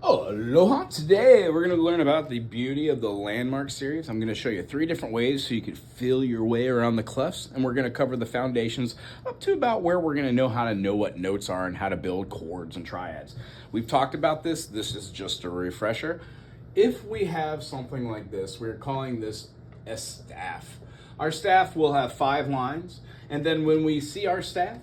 Oh, aloha! Today we're going to learn about the beauty of the landmark series. I'm going to show you 3 different ways so you can feel your way around the clefs, and we're going to cover the foundations up to about where we're going to know how to know what notes are and how to build chords and triads. We've talked about this. This is just a refresher. If we have something like this, we're calling this a staff. Our staff will have 5 lines, and then when we see our staff,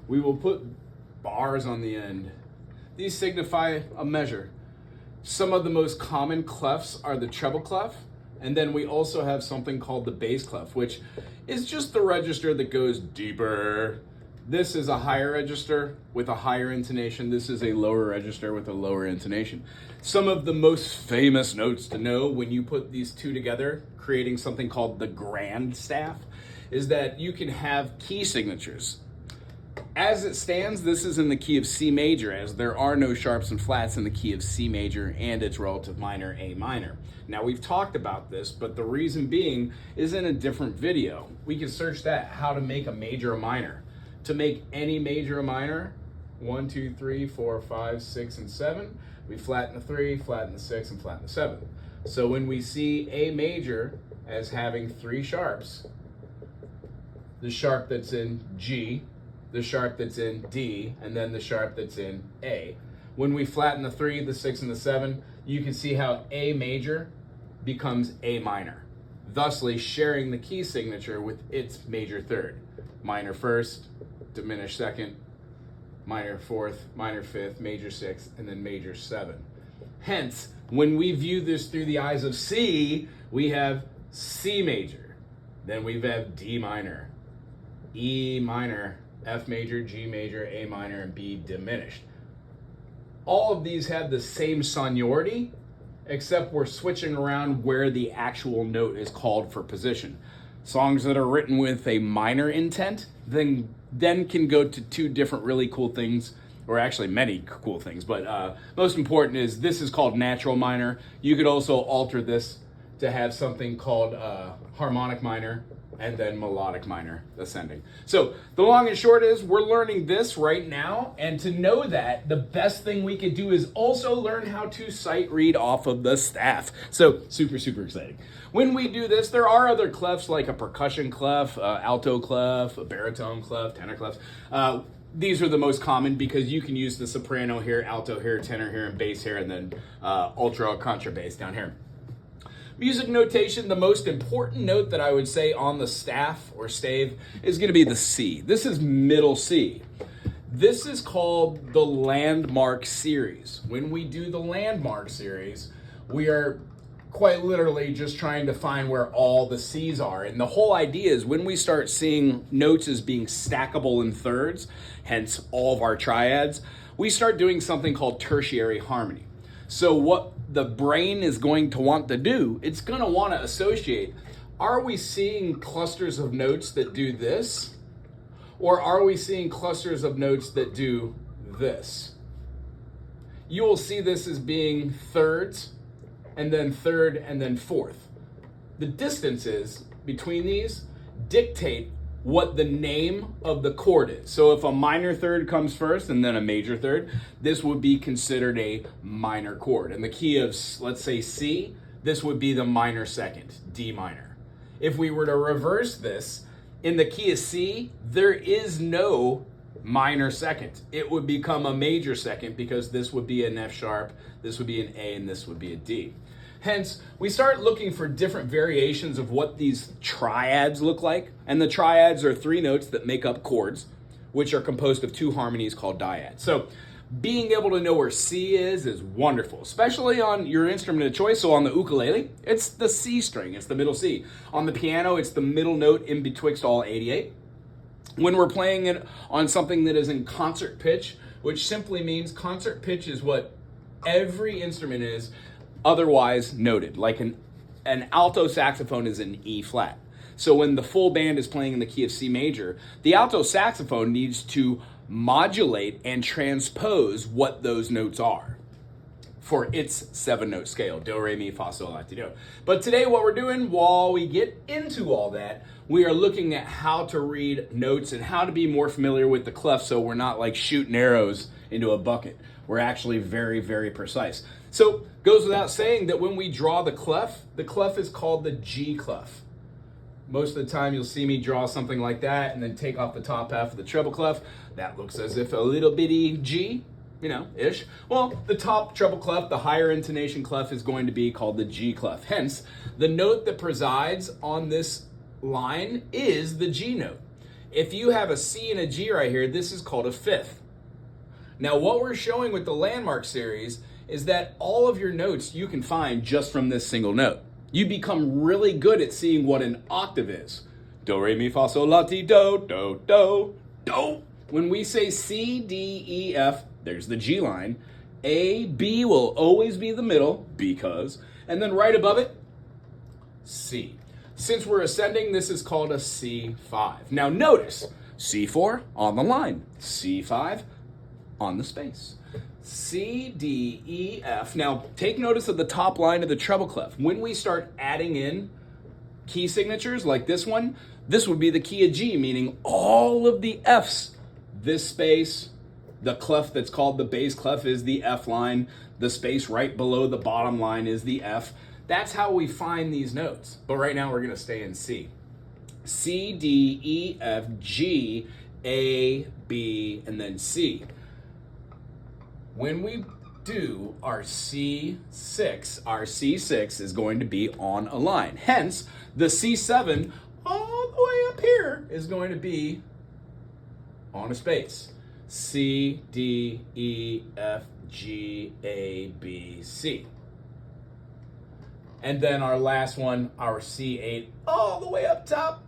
we will put bars on the end. These signify a measure. Some of the most common clefs are the treble clef, and then we also have something called the bass clef, which is just the register that goes deeper. This is a higher register with a higher intonation. This is a lower register with a lower intonation. Some of the most famous notes to know when you put these two together, creating something called the grand staff, is that you can have key signatures. As it stands, this is in the key of C major, as there are no sharps and flats in the key of C major and its relative minor, A minor. Now, we've talked about this, but the reason being is in a different video. We can search that, how to make a major a minor. To make any major a minor, 1, 2, 3, 4, 5, 6, and 7, we flatten the 3, flatten the 6, and flatten the 7. So when we see A major as having 3 sharps, the sharp that's in G, the sharp that's in D, and then the sharp that's in A. When we flatten the 3, the 6, and the 7, you can see how A major becomes A minor, thusly sharing the key signature with its major third. Minor first, diminished second, minor fourth, minor fifth, major sixth, and then major 7. Hence, when we view this through the eyes of C, we have C major, then we have D minor, E minor, F major, G major, A minor, and B diminished. All of these have the same sonority, except we're switching around where the actual note is called for position. Songs that are written with a minor intent then can go to 2 different really cool things, or actually many cool things, but most important is this is called natural minor. You could also alter this to have something called harmonic minor, and then melodic minor ascending. So the long and short is we're learning this right now, and to know that, the best thing we could do is also learn how to sight read off of the staff. So super exciting. When we do this, there are other clefs like a percussion clef, alto clef, a baritone clef, tenor clef. These are the most common because you can use the soprano here, alto here, tenor here, and bass here, and then ultra contrabass down here. Music notation, the most important note that I would say on the staff or stave is going to be the C. This is middle C. This is called the landmark series. When we do the landmark series, we are quite literally just trying to find where all the C's are. And the whole idea is when we start seeing notes as being stackable in thirds, hence all of our triads, we start doing something called tertiary harmony. So what the brain is going to want to do, it's going to want to associate, are we seeing clusters of notes that do this? Or are we seeing clusters of notes that do this? You will see this as being thirds, and then third, and then fourth. The distances between these dictate what the name of the chord is. So if a minor third comes first and then a major third, this would be considered a minor chord. In the key of, let's say, C, this would be the minor second, D minor. If we were to reverse this, in the key of C, there is no minor second. It would become a major second because this would be an F sharp, this would be an A, and this would be a D. Hence, we start looking for different variations of what these triads look like. And the triads are 3 notes that make up chords, which are composed of 2 harmonies called dyads. So being able to know where C is wonderful, especially on your instrument of choice. So on the ukulele, it's the C string, it's the middle C. On the piano, it's the middle note in betwixt all 88. When we're playing it on something that is in concert pitch, which simply means concert pitch is what every instrument is otherwise noted, like an alto saxophone is in E flat. So when the full band is playing in the key of C major, the alto saxophone needs to modulate and transpose what those notes are for its 7-note scale, do, re, mi, fa, sol, la, ti, do. But today what we're doing, while we get into all that, we are looking at how to read notes and how to be more familiar with the clef so we're not like shooting arrows into a bucket. We're actually very, very precise. So goes without saying that when we draw the clef is called the G clef. Most of the time you'll see me draw something like that and then take off the top half of the treble clef. That looks as if a little bitty G, ish. Well, the top treble clef, the higher intonation clef, is going to be called the G clef. Hence, the note that presides on this line is the G note. If you have a C and a G right here, this is called a fifth. Now, what we're showing with the Landmark series is that all of your notes you can find just from this single note. You become really good at seeing what an octave is. Do, re, mi, fa, sol, la, ti, do, do, do, do. When we say C, D, E, F, there's the G line. A, B will always be the middle, because, and then right above it, C. Since we're ascending, this is called a C5. Now notice, C4 on the line, C5 on the space. C, D, E, F. Now, take notice of the top line of the treble clef. When we start adding in key signatures like this one, this would be the key of G, meaning all of the Fs. This space, the clef that's called the bass clef is the F line. The space right below the bottom line is the F. That's how we find these notes. But right now we're going to stay in C. C, D, E, F, G, A, B, and then C. When we do our C6 is going to be on a line. Hence, the C7 all the way up here is going to be on a space. C, D, E, F, G, A, B, C. And then our last one, our C8, all the way up top.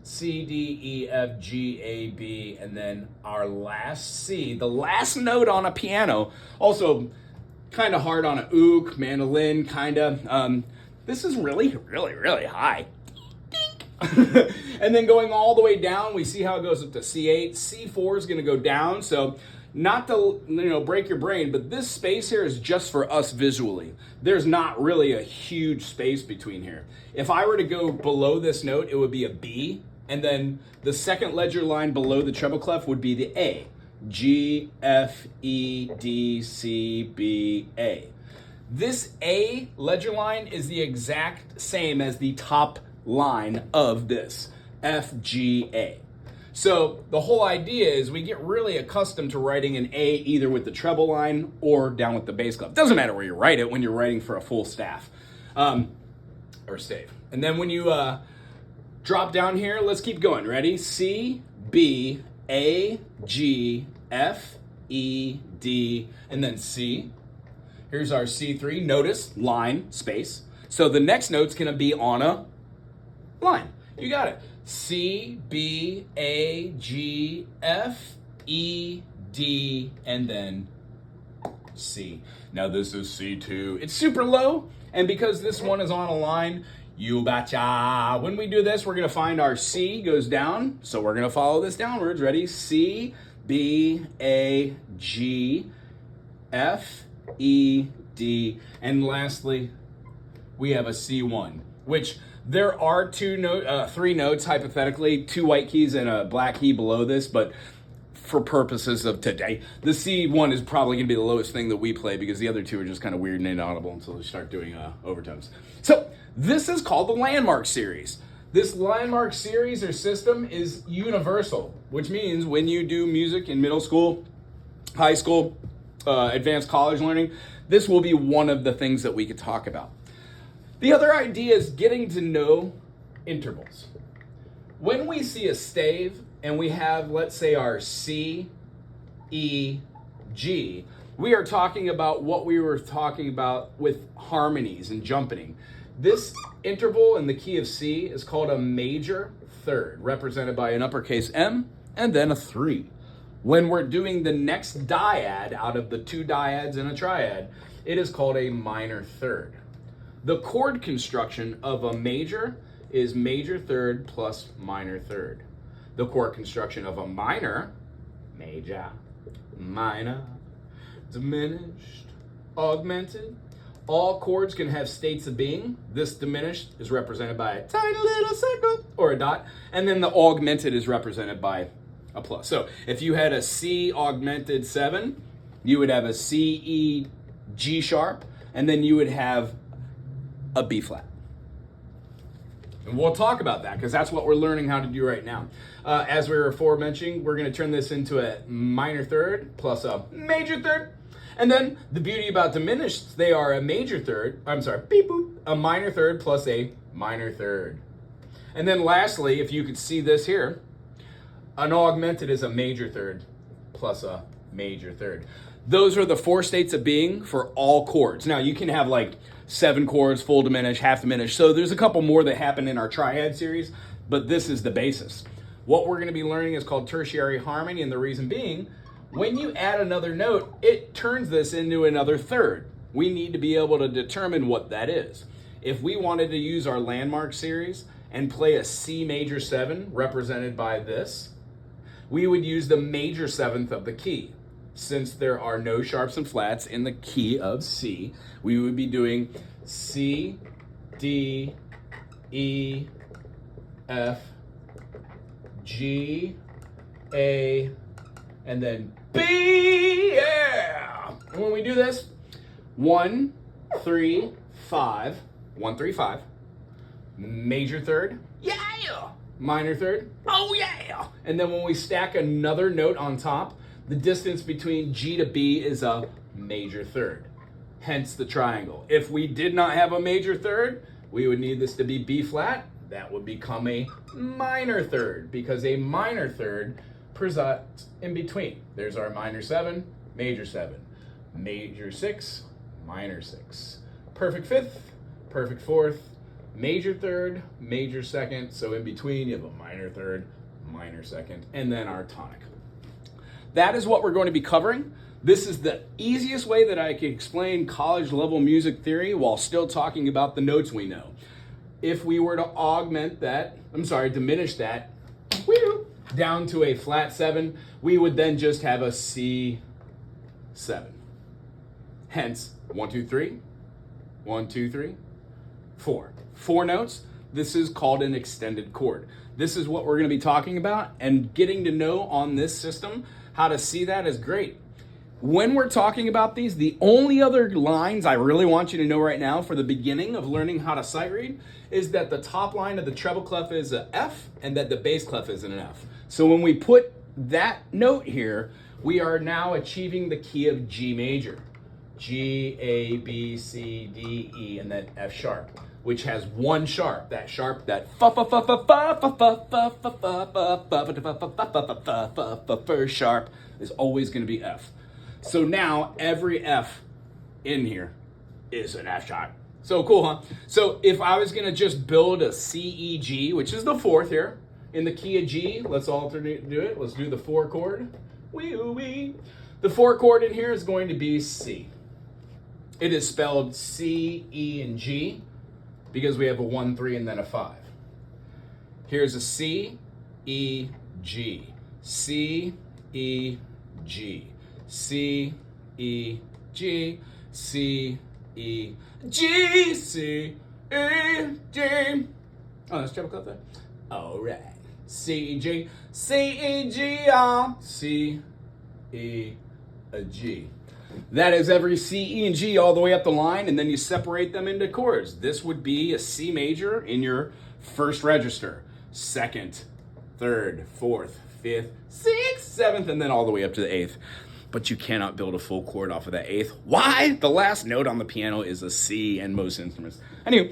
C, D, E, F, G, A, B, and then our last C, the last note on a piano. Also, kind of hard on a uke, mandolin, kind of. This is really, really, really high. And then going all the way down, we see how it goes up to C8. C4 is going to go down, so not to break your brain, but this space here is just for us visually. There's not really a huge space between here. If I were to go below this note, it would be a B, and then the second ledger line below the treble clef would be the A. G, F, E, D, C, B, A. This A ledger line is the exact same as the top line of this, F, G, A. So the whole idea is we get really accustomed to writing an A either with the treble line or down with the bass clef. Doesn't matter where you write it when you're writing for a full staff or stave. And then when you drop down here, let's keep going. Ready? C, B, A, G, F, E, D, and then C. Here's our C3. Notice line, space. So the next note's going to be on a line. You got it. C, B, A, G, F, E, D, and then C. Now this is C2. It's super low, and because this one is on a line, you betcha. When we do this, we're going to find our C goes down, so we're going to follow this downwards. Ready? C, B, A, G, F, E, D, and lastly, we have a C1, which there are three notes, hypothetically, 2 white keys and a black key below this, but for purposes of today, the C1 is probably going to be the lowest thing that we play because the other 2 are just kind of weird and inaudible until they start doing overtones. So this is called the Landmark series. This Landmark series or system is universal, which means when you do music in middle school, high school, advanced college learning, this will be one of the things that we could talk about. The other idea is getting to know intervals. When we see a stave and we have, let's say, our C, E, G, we are talking about what we were talking about with harmonies and jumpeting. This interval in the key of C is called a major third, represented by an uppercase M and then a 3. When we're doing the next dyad out of the 2 dyads in a triad, it is called a minor third. The chord construction of a major is major third plus minor third. The chord construction of a minor, major, minor, diminished, augmented. All chords can have states of being. This diminished is represented by a tiny little circle or a dot, and then the augmented is represented by a plus. So if you had a C augmented 7, You would have a C, E, G sharp, and then you would have a B flat. And we'll talk about that because that's what we're learning how to do right now. As we were aforementioning, we're going to turn this into a minor third plus a major third. And then the beauty about diminished, they are a major third, beep boop, a minor third plus a minor third. And then lastly, if you could see this here, an augmented is a major third plus a major third. Those are the 4 states of being for all chords. Now you can have like 7 chords, full diminished, half diminished. So there's a couple more that happen in our triad series, but this is the basis. What we're going to be learning is called tertiary harmony, and the reason being, when you add another note, it turns this into another third. We need to be able to determine what that is. If we wanted to use our landmark series and play a C major 7 represented by this, we would use the major 7th of the key. Since there are no sharps and flats in the key of C, we would be doing C, D, E, F, G, A, and then B, yeah! And when we do this, 1, 3, 5, 1, 3, 5, major third, yeah! Minor third, oh yeah! And then when we stack another note on top, the distance between G to B is a major third, hence the triangle. If we did not have a major third, we would need this to be B flat. That would become a minor third because a minor third presides in between. There's our minor 7, major 7, major 6, minor 6, perfect 5th, perfect 4th, major 3rd, major 2nd. So in between you have a minor 3rd, minor 2nd, and then our tonic. That is what we're going to be covering. This is the easiest way that I can explain college level music theory while still talking about the notes we know. If we were to diminish that down to a flat 7, we would then just have a C7. Hence, 1, 2, 3, 1, 2, 3, 4. 4 notes. This is called an extended chord. This is what we're going to be talking about, and getting to know on this system how to see that is great. When we're talking about these, the only other lines I really want you to know right now for the beginning of learning how to sight read is that the top line of the treble clef is an F and that the bass clef is an F. So when we put that note here, we are now achieving the key of G major. G, A, B, C, D, E, and then F sharp, which has one sharp. That sharp, that first sharp is always going to be F. So now every F in here is an F sharp. So cool, huh? So if I was going to just build a C, E, G, which is the 4th here, in the key of G, let's alternate do it. Let's do the 4 chord. Wee-oo-wee. The 4 chord in here is going to be C. It is spelled C, E, and G because we have a 1, 3, and then a 5. Here's a C, E, G. C, E, G. C, E, G. C, E, G. C, E, G. Oh, that's treble clef there. All right. C, E, G. C, E, G, R. C, E, a G. That is every C, E, and G all the way up the line, and then you separate them into chords. This would be a C major in your first register, 2nd, 3rd, 4th, 5th, 6th, 7th, and then all the way up to the 8th. But you cannot build a full chord off of that 8th. Why? The last note on the piano is a C in most instruments. Anyway,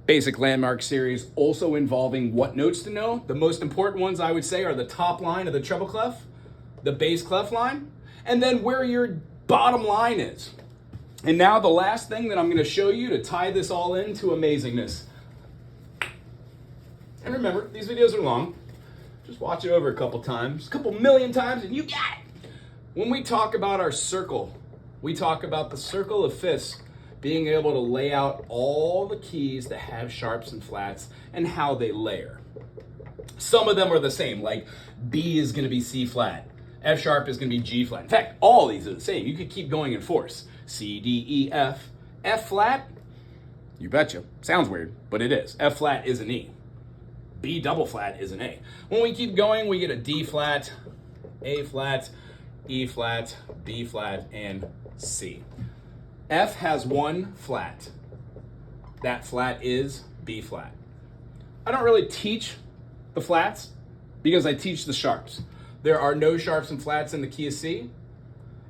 basic landmark series also involving what notes to know. The most important ones I would say are the top line of the treble clef, the bass clef line, and then where your bottom line is. And now the last thing that I'm going to show you to tie this all into amazingness. And remember, these videos are long. Just watch it over a couple times, a couple million times, and you got it. When we talk about our circle, we talk about the circle of fifths being able to lay out all the keys that have sharps and flats and how they layer. Some of them are the same, like B is going to be C flat. F sharp is going to be G flat. In fact, all these are the same. You could keep going in force. C, D, E, F. F flat, you betcha. Sounds weird, but it is. F flat is an E. B double flat is an A. When we keep going, we get a D flat, A flat, E flat, B flat, and C. F has one flat. That flat is B flat. I don't really teach the flats because I teach the sharps. There are no sharps and flats in the key of C.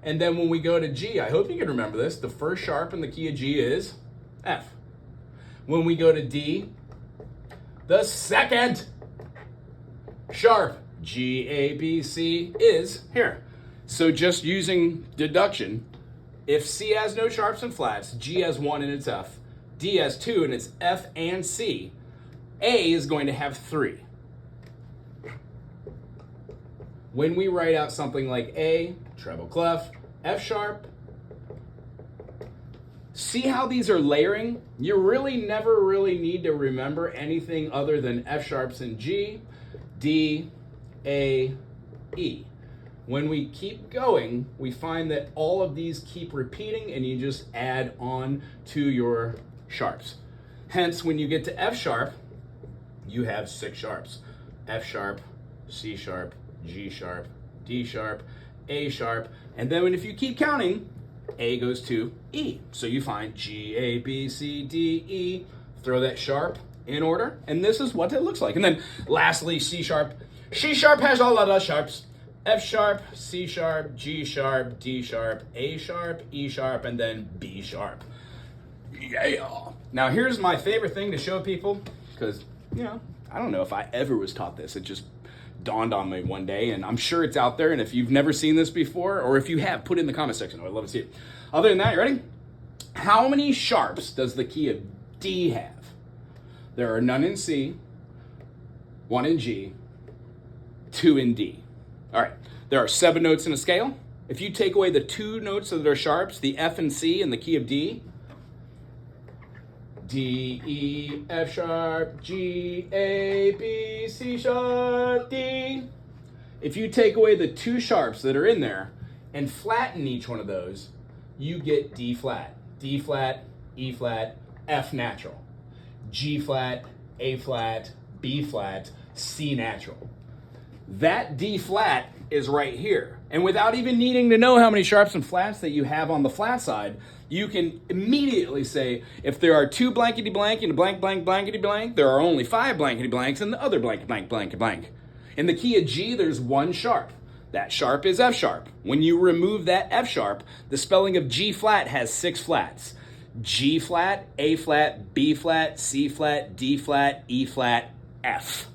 And then when we go to G, I hope you can remember this, the first sharp in the key of G is F. When we go to D, the second sharp, G, A, B, C, is here. So just using deduction, if C has no sharps and flats, G has one and it's F, D has two and it's F and C, A is going to have three. When we write out something like A, treble clef, F sharp, see how these are layering? You really never really need to remember anything other than F sharps and G, D, A, E. When we keep going, we find that all of these keep repeating and you just add on to your sharps. Hence, when you get to F sharp, you have 6 sharps. F sharp, C sharp, G sharp, D sharp, A sharp, and then if you keep counting, A goes to E. So you find G, A, B, C, D, E, throw that sharp in order, and this is what it looks like. And then lastly, C sharp. C sharp has all of the sharps. F sharp, C sharp, G sharp, D sharp, A sharp, E sharp, and then B sharp. Yeah. Now here's my favorite thing to show people, because, I don't know if I ever was taught this. It just dawned on me one day, and I'm sure it's out there, and if you've never seen this before, or if you have, put it in the comment section. I'd love to see it. Other than that, you ready? How many sharps does the key of D have? There are none in C, 1 in G, 2 in D. All right, there are 7 notes in a scale. If you take away the 2 notes that are sharps, the F and C in the key of D, D, E, F sharp, G, A, B, C sharp, D. If you take away the 2 sharps that are in there and flatten each one of those, you get D flat, E flat, F natural, G flat, A flat, B flat, C natural. That D flat is right here. And without even needing to know how many sharps and flats that you have on the flat side, you can immediately say, if there are 2 blankety blank and a blank blank blankety blank, there are only 5 blankety blanks and the other blank blank blankety blank. In the key of G, there's 1 sharp. That sharp is F sharp. When you remove that F sharp, the spelling of G flat has 6 flats. G flat, A flat, B flat, C flat, D flat, E flat, F.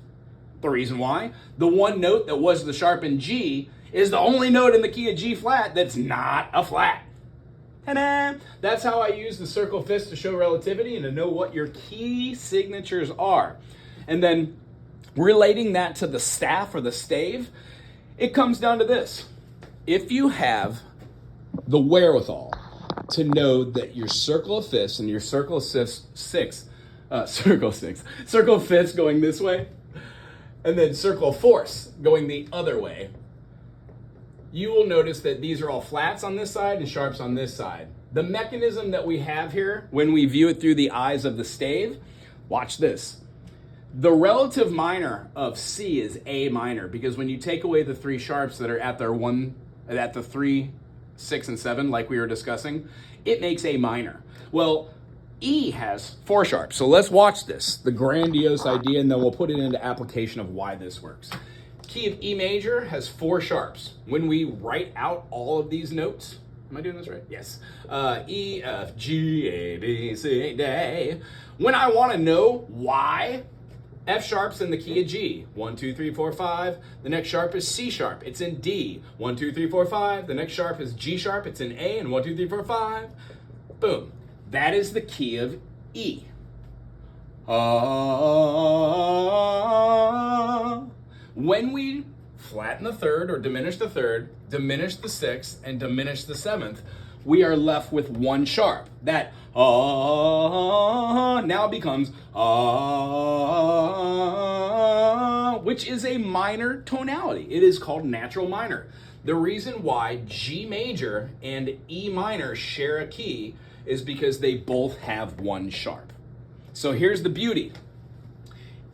The reason why? The one note that was the sharp in G is the only note in the key of G flat that's not a flat. Ta-da! That's how I use the circle fifths to show relativity and to know what your key signatures are. And then relating that to the staff or the stave, it comes down to this. If you have the wherewithal to know that your circle of fifths and your circle of circle of fifths going this way, and then circle of fourths going the other way, you will notice that these are all flats on this side and sharps on this side. The mechanism that we have here, when we view it through the eyes of the stave, watch this. The relative minor of C is A minor, because when you take away the 3 sharps that are at the 3, 6, and 7, like we were discussing, it makes A minor. Well, E has 4 sharps. So let's watch this, the grandiose idea, and then we'll put it into application of why this works. Key of E major has 4 sharps. When we write out all of these notes, am I doing this right? Yes. E, F, G, A, B, C, D. When I want to know why F sharp's in the key of G, 1, 2, 3, 4, 5. The next sharp is C sharp, it's in D, 1, 2, 3, 4, 5. The next sharp is G sharp, it's in A, and 1, 2, 3, 4, 5. Boom. That is the key of E. When we flatten the third or diminish the third, diminish the sixth, and diminish the seventh, we are left with 1 sharp. That now becomes which is a minor tonality. It is called natural minor. The reason why G major and E minor share a key is because they both have 1 sharp. So here's the beauty.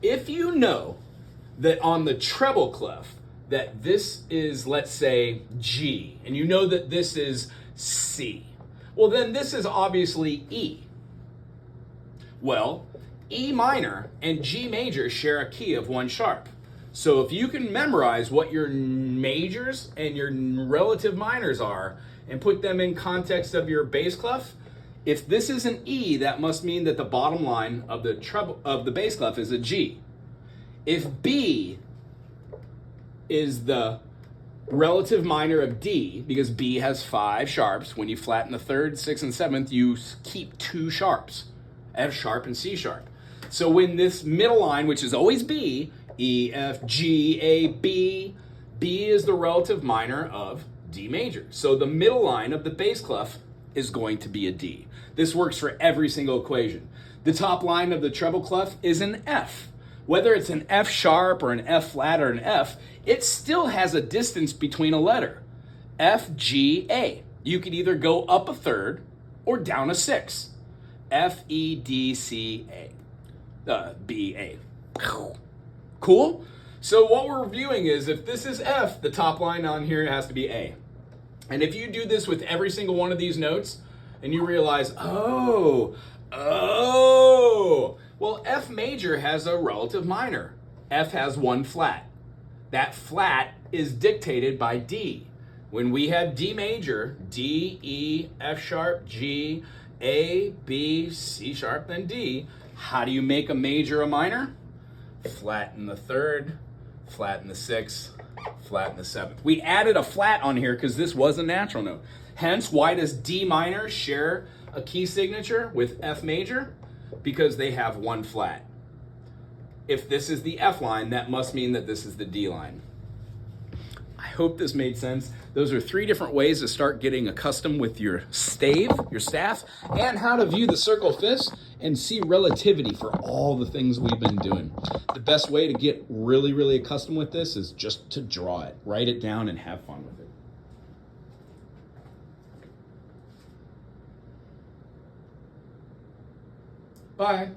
If you know that on the treble clef, that this is, let's say, G, and you know that this is C, well, then this is obviously E. Well, E minor and G major share a key of 1 sharp. So if you can memorize what your majors and your relative minors are and put them in context of your bass clef, if this is an E, that must mean that the bottom line of the treble of the bass clef is a G. If B is the relative minor of D, because B has 5 sharps, when you flatten the 3rd, 6th, and 7th, you keep 2 sharps, F sharp and C sharp. So when this middle line, which is always B, E, F, G, A, B, B is the relative minor of D major. So the middle line of the bass clef is going to be a D. This works for every single equation. The top line of the treble clef is an F. Whether it's an F sharp or an F flat or an F, it still has a distance between a letter. F, G, A. You could either go up a 3rd or down a 6th. F, E, D, C, A. B, A. Cool? So what we're reviewing is if this is F, the top line on here has to be A. And if you do this with every single one of these notes and you realize, oh, well, F major has a relative minor. F has 1 flat. That flat is dictated by D. When we have D major, D, E, F sharp, G, A, B, C sharp, then D, how do you make a major a minor? Flat in the 3rd, flat in the 6th, flat in the 7th. We added a flat on here because this was a natural note. Hence, why does D minor share a key signature with F major? Because they have 1 flat. If this is the F line, that must mean that this is the D line. I hope this made sense. Those are 3 different ways to start getting accustomed with your stave, your staff, and how to view the circle fifths and see relativity for all the things we've been doing. The best way to get really, really accustomed with this is just to draw it, write it down, and have fun with it. Bye.